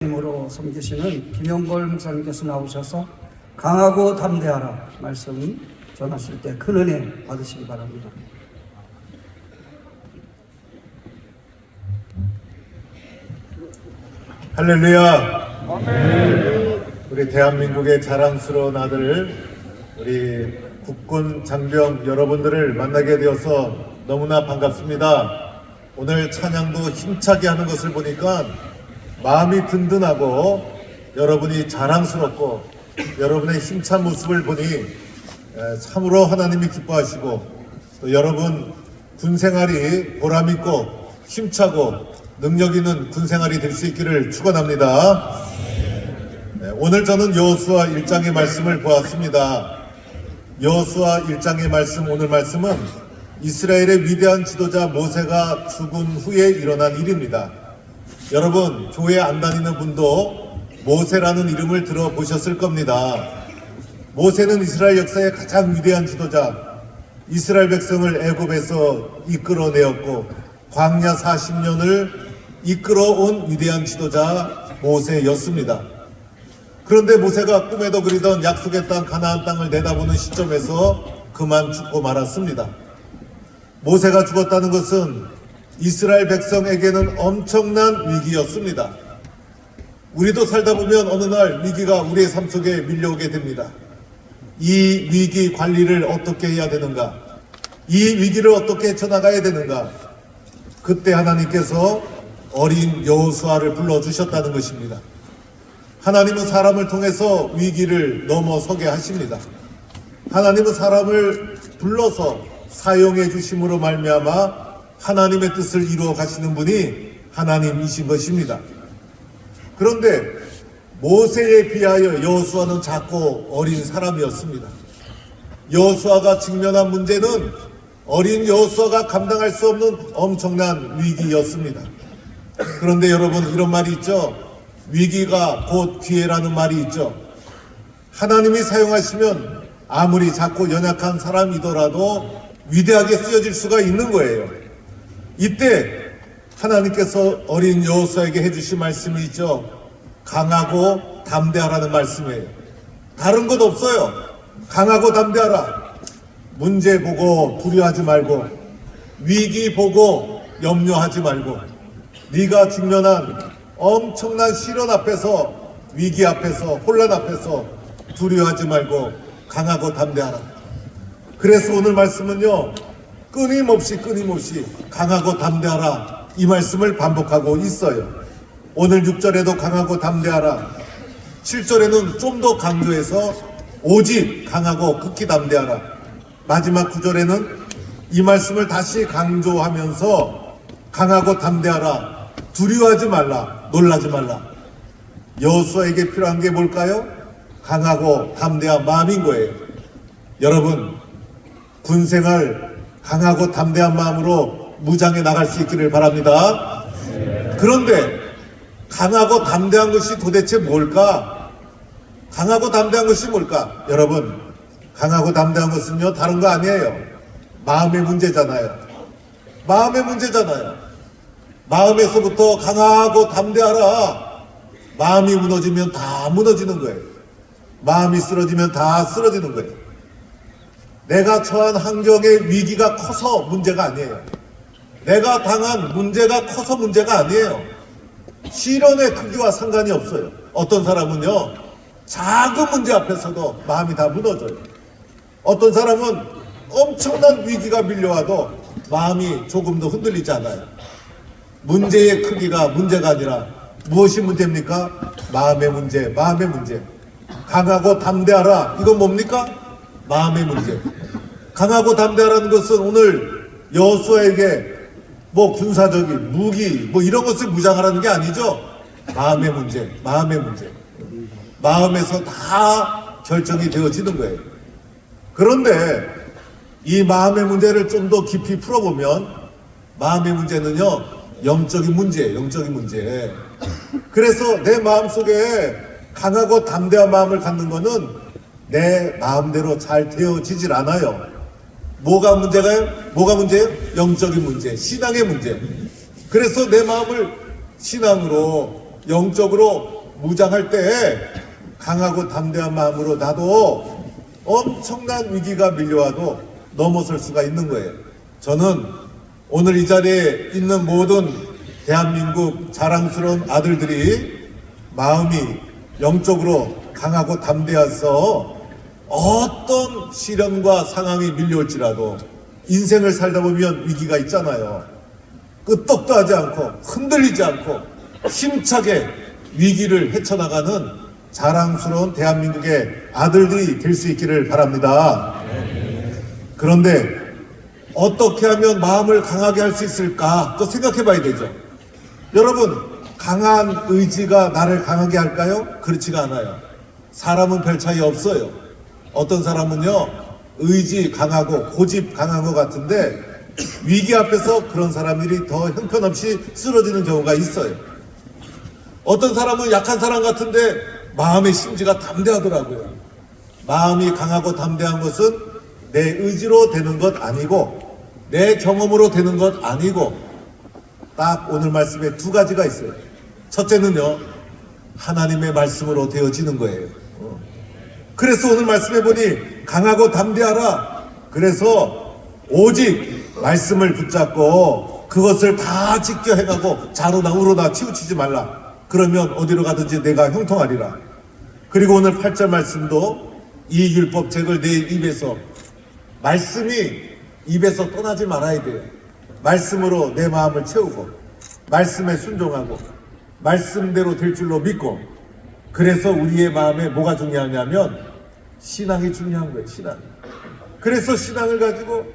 으로 섬기시는 김영걸 목사님께서 나오셔서 강하고 담대하라 말씀 전하실 때 큰 은혜 받으시기 바랍니다. 할렐루야. 아멘. 우리 대한민국의 자랑스러운 아들, 우리 국군 장병 여러분들을 만나게 되어서 너무나 반갑습니다. 오늘 찬양도 힘차게 하는 것을 보니까 마음이 든든하고 여러분이 자랑스럽고 여러분의 힘찬 모습을 보니 참으로 하나님이 기뻐하시고 또 여러분 군생활이 보람있고 힘차고 능력 있는 군생활이 될 수 있기를 축원합니다. 오늘 저는 여호수아 1장의 말씀을 보았습니다. 여호수아 1장의 말씀, 오늘 말씀은 이스라엘의 위대한 지도자 모세가 죽은 후에 일어난 일입니다. 여러분, 교회 안 다니는 분도 모세라는 이름을 들어보셨을 겁니다. 모세는 이스라엘 역사의 가장 위대한 지도자, 이스라엘 백성을 애굽에서 이끌어내었고 광야 40년을 이끌어온 위대한 지도자 모세였습니다. 그런데 모세가 꿈에도 그리던 약속의 땅 가나안 땅을 내다보는 시점에서 그만 죽고 말았습니다. 모세가 죽었다는 것은 이스라엘 백성에게는 엄청난 위기였습니다. 우리도 살다 보면 어느 날 위기가 우리의 삶 속에 밀려오게 됩니다. 이 위기 관리를 어떻게 해야 되는가? 이 위기를 어떻게 헤쳐나가야 되는가? 그때 하나님께서 어린 여호수아를 불러주셨다는 것입니다. 하나님은 사람을 통해서 위기를 넘어서게 하십니다. 하나님은 사람을 불러서 사용해 주심으로 말미암아 하나님의 뜻을 이루어 가시는 분이 하나님이신 것입니다. 그런데 모세에 비하여 여호수아는 작고 어린 사람이었습니다. 여호수아가 직면한 문제는 어린 여호수아가 감당할 수 없는 엄청난 위기였습니다. 그런데 여러분, 이런 말이 있죠. 위기가 곧 기회라는 말이 있죠. 하나님이 사용하시면 아무리 작고 연약한 사람이더라도 위대하게 쓰여질 수가 있는 거예요. 이때 하나님께서 어린 여호수아에게 해주신 말씀이 있죠. 강하고 담대하라는 말씀이에요. 다른 것 없어요. 강하고 담대하라. 문제 보고 두려워하지 말고, 위기 보고 염려하지 말고, 네가 직면한 엄청난 시련 앞에서, 위기 앞에서, 혼란 앞에서 두려워하지 말고 강하고 담대하라. 그래서 오늘 말씀은요, 끊임없이 강하고 담대하라, 이 말씀을 반복하고 있어요. 오늘 6절에도 강하고 담대하라, 7절에는 좀 더 강조해서 오직 강하고 극히 담대하라, 마지막 9절에는 이 말씀을 다시 강조하면서 강하고 담대하라, 두려워하지 말라, 놀라지 말라. 여호수아에게 필요한 게 뭘까요? 강하고 담대한 마음인 거예요. 여러분, 군생활 강하고 담대한 마음으로 무장해 나갈 수 있기를 바랍니다. 그런데 강하고 담대한 것이 도대체 뭘까? 강하고 담대한 것이 뭘까? 여러분, 강하고 담대한 것은요, 다른 거 아니에요. 마음의 문제잖아요. 마음의 문제잖아요. 마음에서부터 강하고 담대하라. 마음이 무너지면 다 무너지는 거예요. 마음이 쓰러지면 다 쓰러지는 거예요. 내가 처한 환경의 위기가 커서 문제가 아니에요. 내가 당한 문제가 커서 문제가 아니에요. 시련의 크기와 상관이 없어요. 어떤 사람은요, 작은 문제 앞에서도 마음이 다 무너져요. 어떤 사람은 엄청난 위기가 밀려와도 마음이 조금도 흔들리지 않아요. 문제의 크기가 문제가 아니라 무엇이 문제입니까? 마음의 문제, 마음의 문제. 강하고 담대하라, 이건 뭡니까? 마음의 문제. 강하고 담대하라는 것은 오늘 여호수아에게 뭐 군사적인 무기 뭐 이런 것을 무장하라는 게 아니죠. 마음의 문제, 마음의 문제. 마음에서 다 결정이 되어지는 거예요. 그런데 이 마음의 문제를 좀 더 깊이 풀어보면 마음의 문제는요, 영적인 문제예요. 영적인 문제. 그래서 내 마음속에 강하고 담대한 마음을 갖는 거는 내 마음대로 잘 되어지질 않아요. 뭐가 문제가요? 뭐가 문제예요? 영적인 문제, 신앙의 문제. 그래서 내 마음을 신앙으로 영적으로 무장할 때 강하고 담대한 마음으로 나도 엄청난 위기가 밀려와도 넘어설 수가 있는 거예요. 저는 오늘 이 자리에 있는 모든 대한민국 자랑스러운 아들들이 마음이 영적으로 강하고 담대해서 어떤 시련과 상황이 밀려올지라도 인생을 살다 보면 위기가 있잖아요. 끄떡도 하지 않고 흔들리지 않고 힘차게 위기를 헤쳐나가는 자랑스러운 대한민국의 아들들이 될 수 있기를 바랍니다. 그런데 어떻게 하면 마음을 강하게 할 수 있을까? 또 생각해 봐야 되죠. 여러분, 강한 의지가 나를 강하게 할까요? 그렇지가 않아요. 사람은 별 차이 없어요. 어떤 사람은요, 의지 강하고 고집 강한 것 같은데 위기 앞에서 그런 사람들이 더 형편없이 쓰러지는 경우가 있어요. 어떤 사람은 약한 사람 같은데 마음의 심지가 담대하더라고요. 마음이 강하고 담대한 것은 내 의지로 되는 것 아니고 내 경험으로 되는 것 아니고 딱 오늘 말씀에 두 가지가 있어요. 첫째는요, 하나님의 말씀으로 되어지는 거예요. 그래서 오늘 말씀해 보니 강하고 담대하라. 그래서 오직 말씀을 붙잡고 그것을 다 지켜 행하고 좌로나 우로나 치우치지 말라. 그러면 어디로 가든지 내가 형통하리라. 그리고 오늘 8절 말씀도 이 율법책을 내 입에서, 말씀이 입에서 떠나지 말아야 돼요. 말씀으로 내 마음을 채우고 말씀에 순종하고 말씀대로 될 줄로 믿고. 그래서 우리의 마음에 뭐가 중요하냐면 신앙이 중요한 거예요. 신앙. 그래서 신앙을 가지고